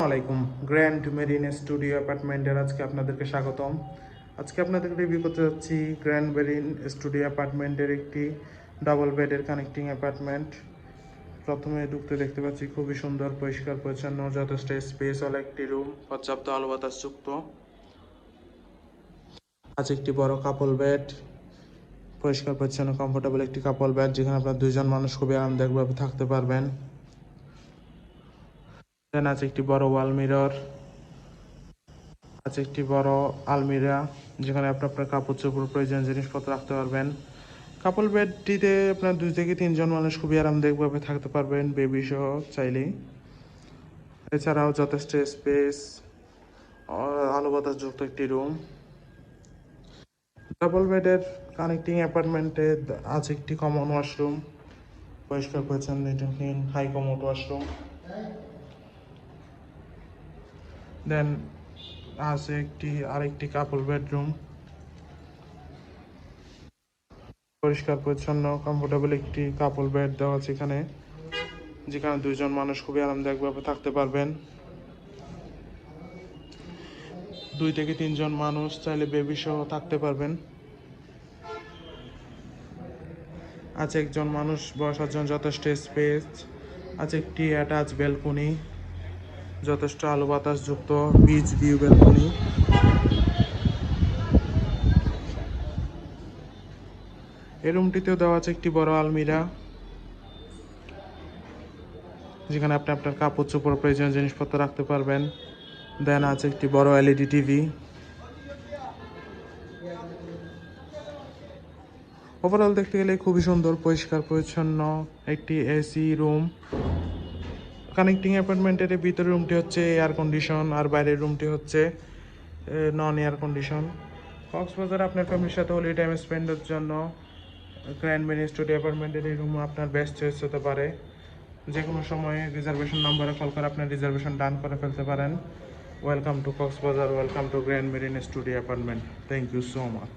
আলাইকুম। Grand marine studio অ্যাপার্টমেন্টের আজকে আপনাদেরকে স্বাগতম। আজকে আপনাদের রিভিউ করতে যাচ্ছি গ্র্যান্ড মেরিন স্টুডিও অ্যাপার্টমেন্টের একটি ডাবল বেডের কানেক্টিং অ্যাপার্টমেন্ট। প্রথমে ঢুকতে দেখতে পাচ্ছি খুবই সুন্দর, পরিষ্কার পরিচ্ছন্ন, যথেষ্ট স্পেস ওয়ালা একটি রুম, পর্যাপ্ত আলো বাতাস যুক্ত। আছে একটি বড় কাপল বেড, পরিষ্কার পরিচ্ছন্ন কমফোর্টেবল একটি কাপল বেড, যেখানে আপনার দুইজন মানুষ খুবই আরামদায়কভাবে থাকতে পারবেন। দেন আছে একটি বড় ওয়াল মিরর, আছে একটি বড় আলমিরা, যেখানে আপনি আপনার কাপড় চোপড় প্রয়োজনীয় জিনিসপত্র রাখতে পারবেন। কাপল বেডটিতে আপনার 2 থেকে 3 জন মানুষ খুবই আরামদায়কভাবে থাকতে পারবেন, বেবি সহ চাইলেই। এছাড়াও যথেষ্ট স্পেস, আলো বাতাস যুক্ত একটি রুম। ডাবল বেডের কানেক্টিং অ্যাপার্টমেন্টে আছে একটি কমন ওয়াশরুম, পরিষ্কার পরিচ্ছন্ন হাই কমোড ওয়াশরুম। দেন আছে আরেকটি কাপল বেডরুম, পরিষ্কার পরিচ্ছন্ন কমফোর্টেবল একটি কাপল বেড দেওয়া আছে এখানে, যেখানে 2জন মানুষ খুবই আরামদায়কভাবে থাকতে পারবেন। 2 থেকে 3 জন মানুষ চাইলে বেবি সহ থাকতে পারবেন। আছে একজন মানুষ বসার জন্য যথেষ্ট স্পেস, আছে একটি অ্যাটাচ ব্যালকনি, যথেষ্ট আলো বাতাস যুক্ত বিচ ভিউ ব্যালকনি। এই রুমটিতেও দেওয়া আছে একটি বড় আলমিরা, যেখানে আপনি আপনার কাপড় চোপড় প্রয়োজনীয় জিনিসপত্র রাখতে পারবেন। দেন আছে একটি বড় এলইডি টিভি। ওভারঅল দেখতে গেলে খুবই সুন্দর, পরিষ্কার পরিচ্ছন্ন একটি এসি রুম। কানেক্টিং অ্যাপার্টমেন্টের ভিতরের রুমটি হচ্ছে এয়ার কন্ডিশন, আর বাইরের রুমটি হচ্ছে নন এয়ার কন্ডিশন। কক্সবাজার আপনার ফ্যামিলির সাথে হলি টাইম স্পেন্ডের জন্য গ্র্যান্ড মেরিন স্টুডিও অ্যাপার্টমেন্টের এই রুম আপনার বেস্ট চয়েস হতে পারে। যে কোনো সময়ে রিজার্ভেশন নাম্বারে কল করে আপনার রিজার্ভেশন ডান করে ফেলতে পারেন। Welcome to Cox's Bazar, welcome to grand marine studio apartment. Thank you so much.